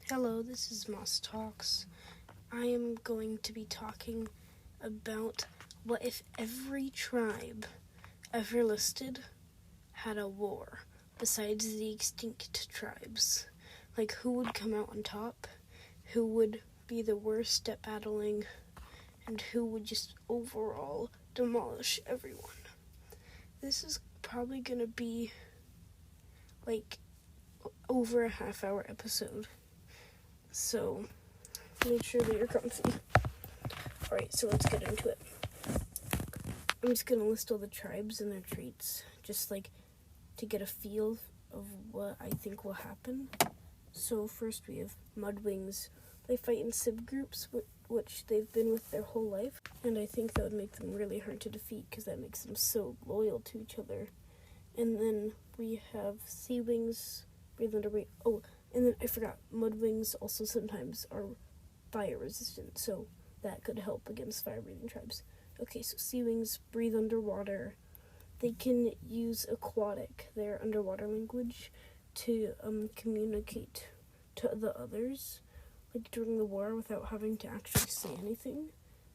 Hello, this is Moss Talks. I am going to be talking about what if every tribe ever listed had a war besides the extinct tribes. Like, who would come out on top, who would be the worst at battling, and who would just overall demolish everyone. This is probably going to be like over a half-hour episode. So, make sure that you're comfy. Alright, so let's get into it. I'm just going to list all the tribes and their traits, just like to get a feel of what I think will happen. So first we have Mudwings. They fight in subgroups, which they've been with their whole life. And I think that would make them really hard to defeat, because that makes them so loyal to each other. And then we have Seawings, breathe underweight. Oh, and then I forgot, Mudwings also sometimes are fire resistant, so that could help against fire-breathing tribes. Okay, so Seawings breathe underwater. They can use aquatic, their underwater language, to communicate to the others, like during the war, without having to actually say anything,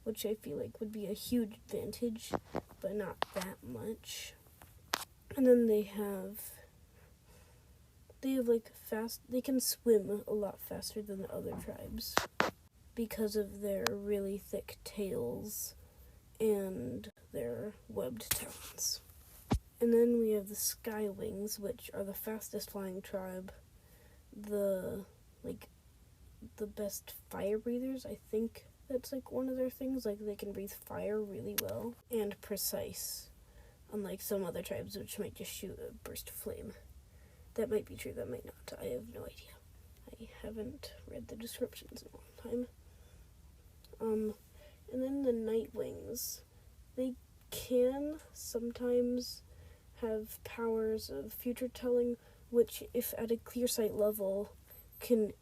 which I feel like would be a huge advantage, but not that much. And then they have like they can swim a lot faster than the other tribes because of their really thick tails and their webbed talons. And then we have the Skywings, which are the fastest flying tribe, the best fire breathers. I think that's like one of their things, like they can breathe fire really well and precise, unlike some other tribes which might just shoot a burst of flame. That might be true, that might not. I have no idea. I haven't read the descriptions in a long time. And then the Nightwings. They can sometimes have powers of future telling, which, if at a clear sight level, can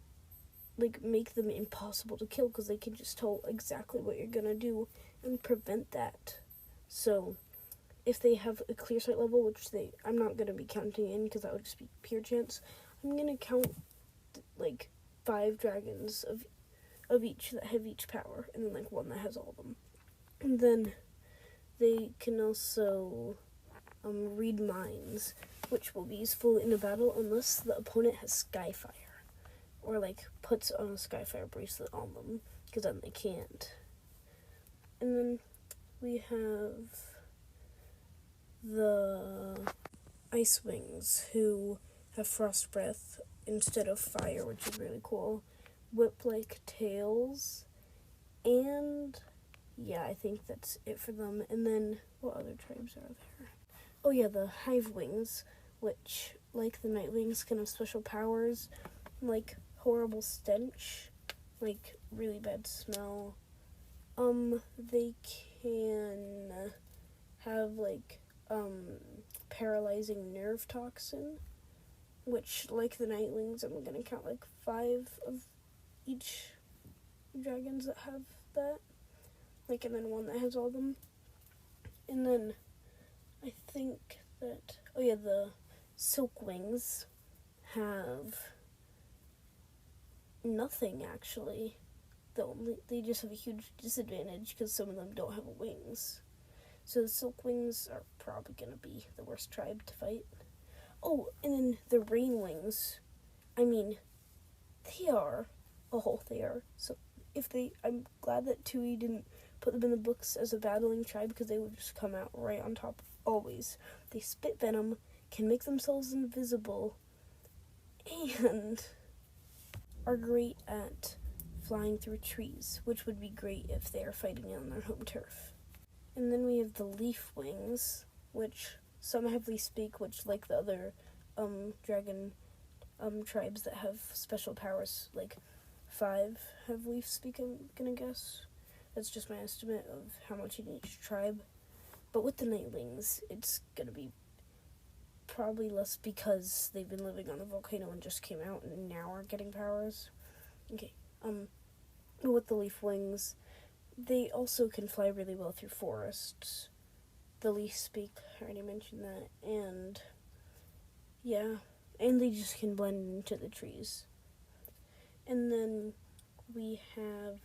make them impossible to kill, because they can just tell exactly what you're gonna do and prevent that. So if they have a clear sight level, which I'm not going to be counting in because that would just be pure chance, I'm going to count 5 dragons of each that have each power, and then one that has all of them. And then they can also read minds, which will be useful in a battle unless the opponent has Skyfire, or puts on a Skyfire bracelet on them, because then they can't. And then we have the Icewings, who have frost breath instead of fire, which is really cool. Whip-like tails, and yeah, I think that's it for them. And then, what other tribes are there? Oh yeah, the Hivewings, which, like the Nightwings, can have special powers, like horrible stench, like really bad smell. They can have paralyzing nerve toxin, which, like the Nightwings, I'm gonna count 5 of each dragons that have that, and then one that has all of them. And then I think that, the Silkwings have nothing, actually. They just have a huge disadvantage because some of them don't have wings. So the Silkwings are probably going to be the worst tribe to fight. Oh, and then the Rainwings. I mean, they are. So I'm glad that Tui didn't put them in the books as a battling tribe, because they would just come out right on top always. They spit venom, can make themselves invisible, and are great at flying through trees, which would be great if they are fighting on their home turf. And then we have the Leafwings, which some have leaf speak, which, like the other dragon tribes that have special powers, 5 have leaf speak, I'm gonna guess. That's just my estimate of how much in each tribe. But with the Nightwings, it's gonna be probably less, because they've been living on a volcano and just came out and now are getting powers. Okay, with the Leafwings, they also can fly really well through forests. The leaf speak, I already mentioned that, and yeah, and they just can blend into the trees. And And then we have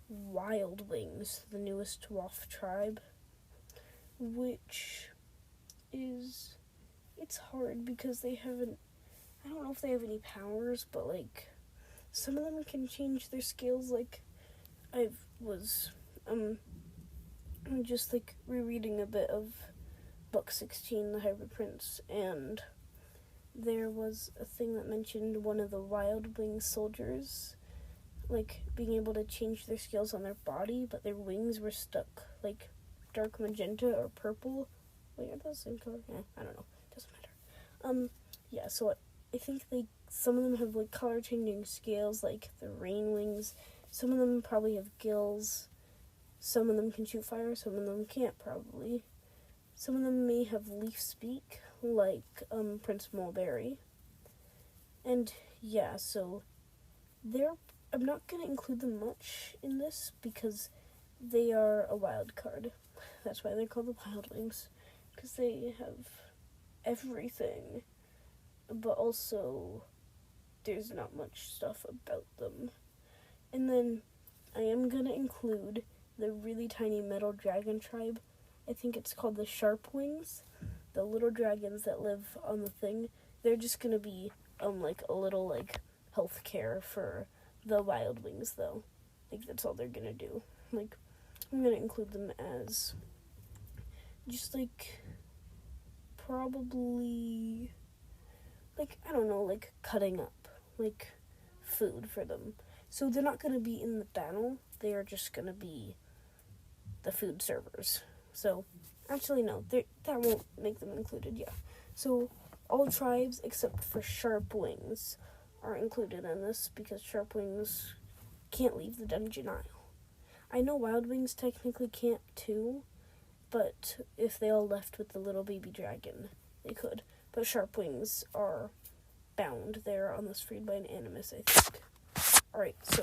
Wild Wings, the newest WOF tribe, which is, it's hard because they haven't, I don't know if they have any powers, but like, some of them can change their scales. Like, I was, just like rereading a bit of book 16, The Hybrid Prince, and there was a thing that mentioned one of the Wild Wing soldiers, like, being able to change their scales on their body, but their wings were stuck, like, dark magenta or purple. Wait, are those the same color? Yeah, I don't know. Doesn't matter. Yeah, so I think some of them have, like, color-changing scales, like the rain wings. Some of them probably have gills. Some of them can shoot fire, some of them can't, probably. Some of them may have leaf speak, like Prince Mulberry. And yeah, so I'm not going to include them much in this because they are a wild card. That's why they're called the Wild Wings, because they have everything, but also there's not much stuff about them. And then I am going to include the really tiny metal dragon tribe. I think it's called the Sharp Wings. The little dragons that live on the thing. They're just gonna be like a little like health care for the Wild Wings, though. Like, that's all they're gonna do. Like, I'm gonna include them as just like probably like, I don't know, like cutting up, like food for them. So they're not gonna be in the battle. They are just gonna be the food servers. So, actually, no, that won't make them included, yeah. So, all tribes except for Sharp Wings are included in this because Sharp Wings can't leave the dungeon aisle. I know Wild Wings technically can't too, but if they all left with the little baby dragon, they could. But Sharp Wings are bound. They're on this freed by an animus, I think. Alright, so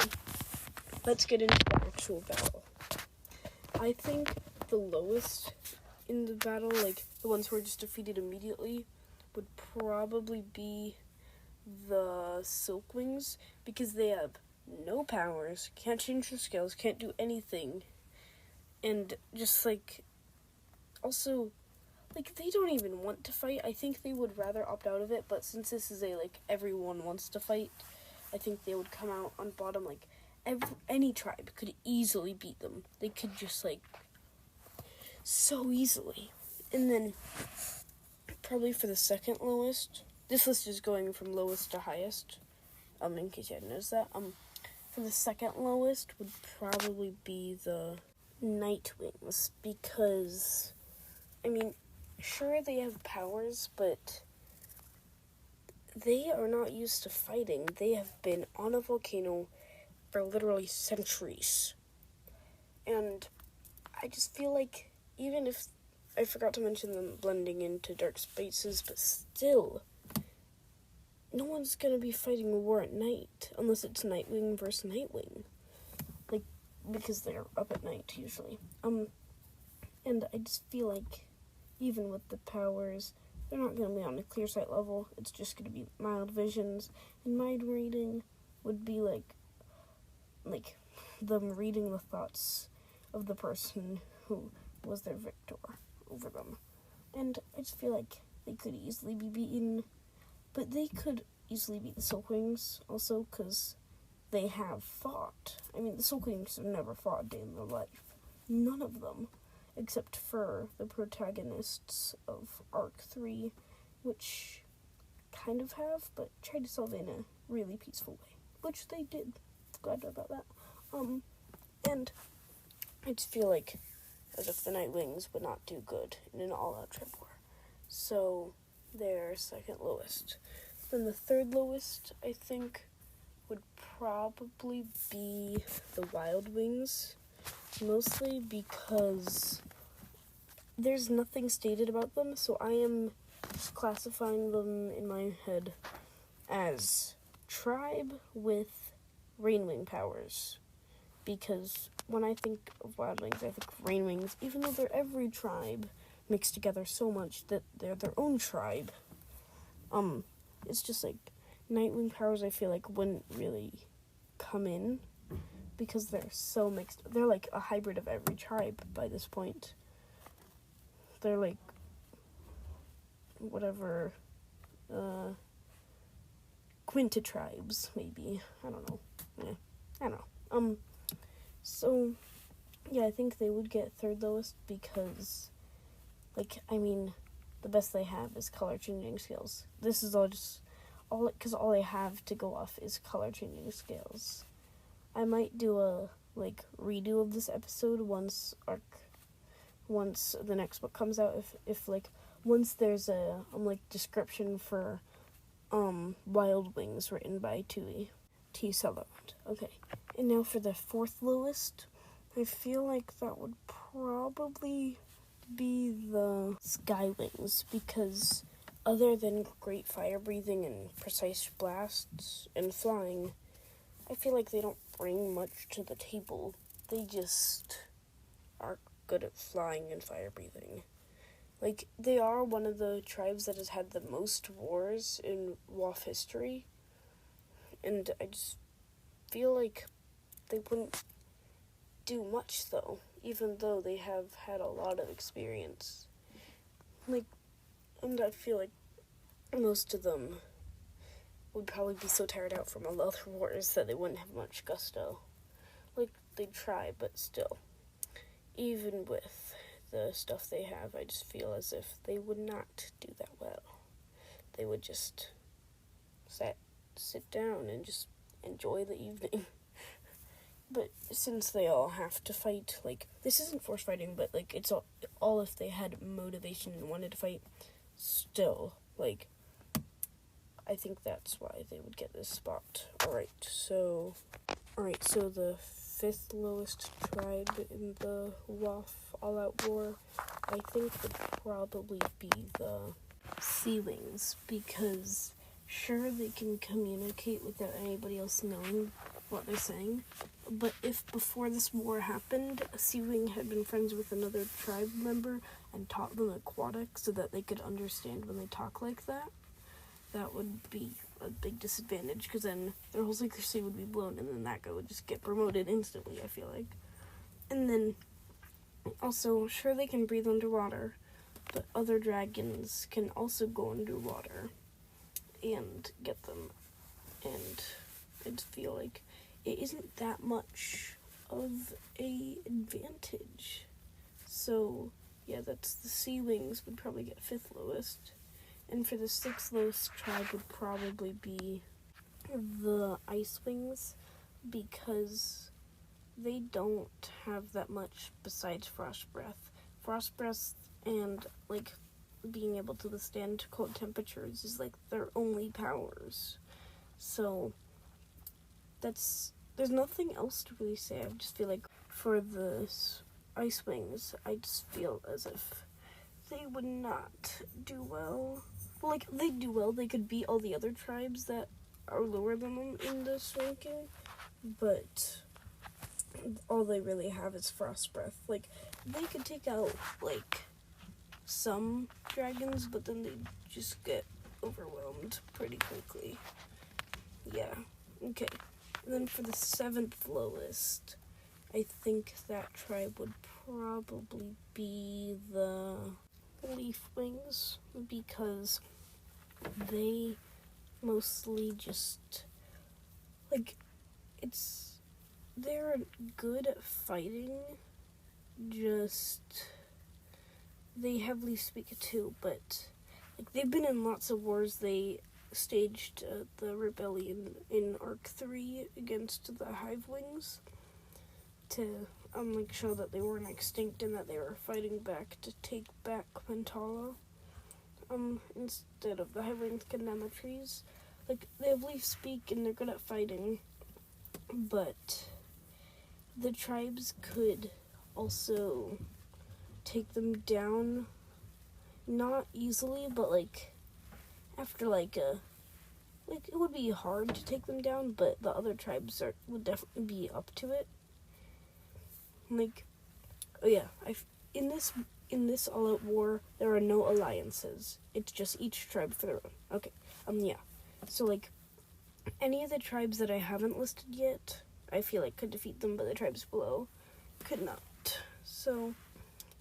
let's get into the actual battle. I think the lowest in the battle, like the ones who are just defeated immediately, would probably be the Silkwings, because they have no powers, can't change their scales, can't do anything, and just like, also, like, they don't even want to fight. I think they would rather opt out of it, but since this is a, like, everyone wants to fight, I think they would come out on bottom. Like, any tribe could easily beat them. They could just, like, so easily. And then, probably for the second lowest, this list is going from lowest to highest, in case you hadn't noticed that. For the second lowest would probably be the Nightwings, because, I mean, sure, they have powers, but they are not used to fighting. They have been on a volcano for literally centuries. And I just feel like, even if I forgot to mention them blending into dark spaces, but still, no one's gonna be fighting a war at night, unless it's Nightwing versus Nightwing. Like, because they're up at night, usually. And I just feel like, even with the powers, they're not gonna be on a clear sight level. It's just gonna be mild visions, and mind reading would be like them reading the thoughts of the person who was their victor over them. And I just feel like they could easily be beaten, but they could easily beat the Silkwings also, because they have fought. I mean, the Silkwings have never fought a day in their life. None of them, except for the protagonists of Arc 3, which kind of have, but tried to solve it in a really peaceful way, which they did. Glad about that. And I just feel like as if the Nightwings would not do good in an all-out tribe war. So they're second lowest. Then the third lowest, I think, would probably be the Wild Wings, mostly because there's nothing stated about them, so I am classifying them in my head as tribe with Rainwing powers. Because when I think of Wild Wings, I think of Rainwings, even though they're every tribe mixed together so much that they're their own tribe. It's just like Nightwing powers, I feel like wouldn't really come in because they're so mixed. They're like a hybrid of every tribe by this point. They're like whatever quinta tribes, maybe. I don't know. Yeah, I don't know. So yeah, I think they would get third lowest because, like, I mean, the best they have is color changing skills. This is because all I have to go off is color changing skills. I might do a redo of this episode once the next book comes out. If once there's a description for Wild Wings written by T. Sutherland. Okay, and now for the fourth lowest, I feel like that would probably be the Sky Wings, because other than great fire breathing and precise blasts and flying, I feel like they don't bring much to the table. They just are good at flying and fire breathing. Like, they are one of the tribes that has had the most wars in WOF history, and I just feel like they wouldn't do much, though, even though they have had a lot of experience. And I feel like most of them would probably be so tired out from all the other wars that they wouldn't have much gusto. They'd try, but still, even with the stuff they have, I just feel as if they would not do that well. They would just sit down and just enjoy the evening. But since they all have to fight, this isn't force fighting, but, it's all if they had motivation and wanted to fight, still, I think that's why they would get this spot. Alright, so the fifth lowest tribe in the WOF All-Out War, I think would probably be the Sea Wings, because sure, they can communicate without anybody else knowing what they're saying, but if before this war happened, a Sea Wing had been friends with another tribe member and taught them aquatics so that they could understand when they talk like that, that would be a big disadvantage, because then their whole secrecy would be blown, and then that guy would just get promoted instantly, I feel like. And then, also, sure, they can breathe underwater, but other dragons can also go underwater and get them, and I just feel like it isn't that much of a advantage. So, yeah, that's the Sea Wings would probably get fifth lowest. And for the sixth lowest tribe would probably be the Ice Wings, because they don't have that much besides Frost Breath. Frost Breath and, being able to withstand cold temperatures is, their only powers. So, there's nothing else to really say. I just feel like for the Ice Wings, I just feel as if they would not do well. They do well. They could beat all the other tribes that are lower than them in this ranking, but all they really have is Frost Breath. They could take out, some dragons, but then they just get overwhelmed pretty quickly. Yeah, okay. And then for the seventh lowest, I think that tribe would probably be the Leaf Wings, because they mostly just, they're good at fighting, just, they have Leaf Speak too, but, they've been in lots of wars. They staged the rebellion in Arc 3 against the Hive Wings to, show that they weren't extinct and that they were fighting back to take back Mentala. Instead of the Hive Wings cutting down the trees. They have Leaf Speak and they're good at fighting, but the tribes could also take them down, not easily, but, after, it would be hard to take them down, but the other tribes would definitely be up to it. Oh yeah, in this all-out war, there are no alliances. It's just each tribe for their own. Okay, yeah. So, Any of the tribes that I haven't listed yet, I feel like could defeat them, but the tribes below could not. So,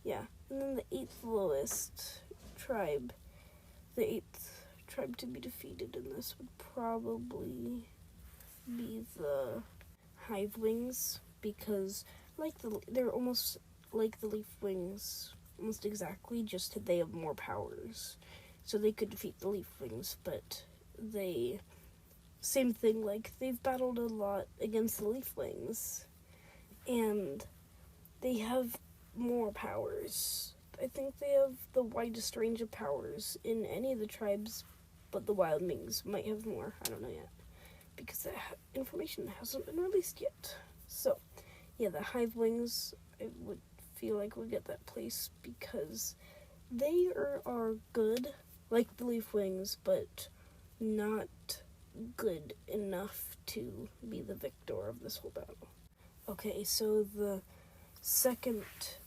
yeah. And then the 8th lowest tribe, the 8th tribe to be defeated in this would probably be the Hive Wings, because they're almost like the Leaf Wings, almost exactly, just they have more powers. So they could defeat the Leaf Wings, but same thing, like, they've battled a lot against the Leaf Wings, and they have more powers. I think they have the widest range of powers in any of the tribes, but the Wild Wings might have more. I don't know yet, because that information hasn't been released yet. So, yeah, the Hive Wings, I would feel like would get that place, because they are good, like the Leaf Wings, but not good enough to be the victor of this whole battle. Okay, so the second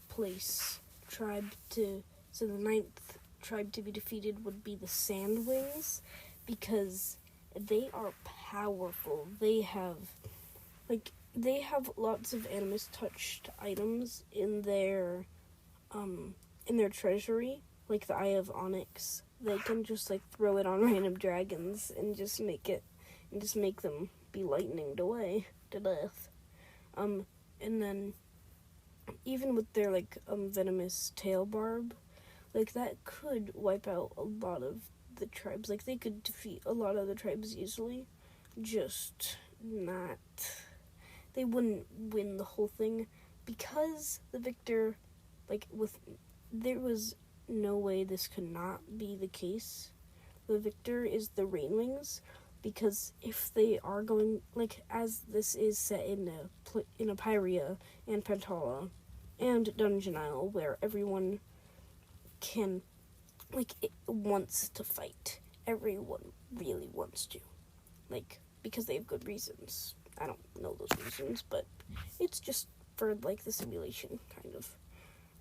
place tribe so the 9th tribe to be defeated would be the Sand Wings, because they are powerful. They have lots of Animus touched items in their treasury, like the Eye of Onyx. They can just like throw it on random dragons and just make them be lightninged away to death. And then even with their venomous tail barb, like that could wipe out a lot of the tribes. Like they could defeat a lot of the tribes easily, just not. They wouldn't win the whole thing, because the victor, there was no way this could not be the case. The victor is the Rainwings, because if they are going, as this is set in a Pyria and Pantala and Dungeon Isle, where everyone can, it wants to fight. Everyone really wants to, because they have good reasons. I don't know those reasons, but it's just for, the simulation, kind of.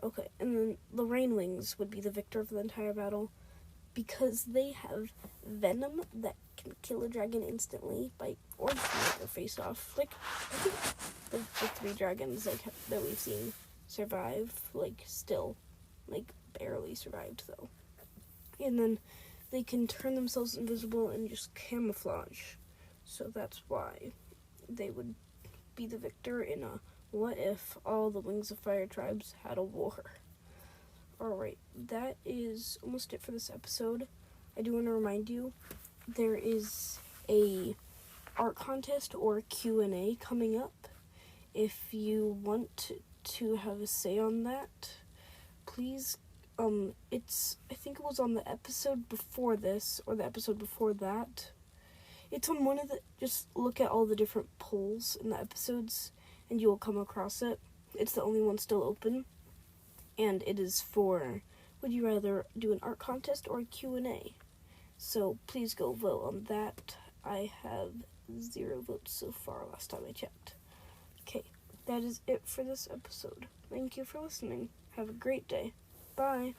Okay, and then the Rainwings would be the victor of the entire battle, because they have venom that can kill a dragon instantly or just make their face off. I think the 3 dragons, that we've seen survive, still, barely survived, though. And then they can turn themselves invisible and just camouflage. So that's why they would be the victor in a what if all the Wings of Fire tribes had a war. Alright, that is almost it for this episode. I do want to remind you, there is a art contest or Q&A coming up. If you want to have a say on that, please, I think it was on the episode before this, or the episode before that. It's on one of just look at all the different polls in the episodes, and you will come across it. It's the only one still open, and it is for, would you rather do an art contest or a Q&A? So please go vote on that. I have 0 votes so far last time I checked. Okay, that is it for this episode. Thank you for listening. Have a great day. Bye.